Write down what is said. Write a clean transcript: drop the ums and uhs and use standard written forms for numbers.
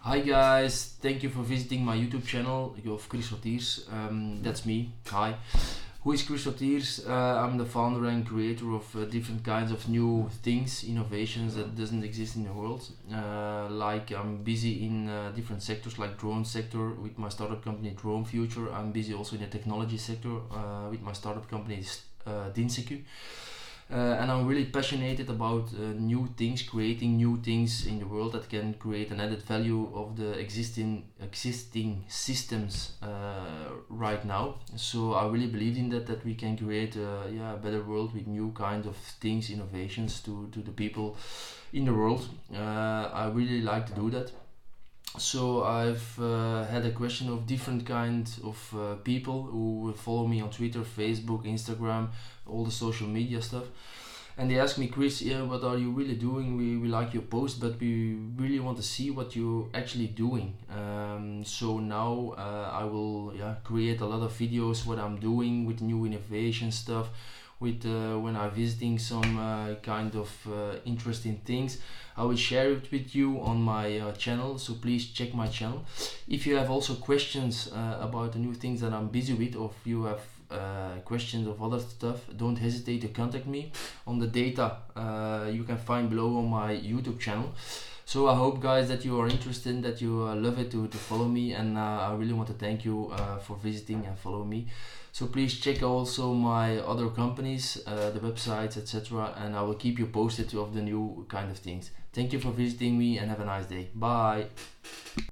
Hi guys, thank you for visiting my YouTube channel of Kris Rottiers. That's me. Hi. Who is Kris Rottiers? I'm the founder and creator of different kinds of new things, innovations that doesn't exist in the world. Like I'm busy in different sectors, like drone sector with my startup company Drone Future. I'm busy also in the technology sector with my startup company Dinseku. And I'm really passionate about new things, creating new things in the world that can create an added value of the existing systems right now. So I really believe in that we can create a better world with new kind of things, innovations to the people in the world. I really like to do that. So I've had a question of different kinds of people who follow me on Twitter, Facebook, Instagram, all the social media stuff. And they ask me, Kris, yeah, what are you really doing? We like your post, but we really want to see what you're actually doing. So now I will create a lot of videos what I'm doing with new innovation stuff, with when I'm visiting some kind of interesting things. I will share it with you on my channel, so please check my channel. If you have also questions about the new things that I'm busy with, or if you have questions of other stuff, don't hesitate to contact me on the data you can find below on my YouTube channel. So I hope guys that you are interested, that you love it to follow me, and I really want to thank you for visiting and follow me. So please check also my other companies, the websites, etc., and I will keep you posted of the new kind of things. Thank you for visiting me and have a nice day. Bye.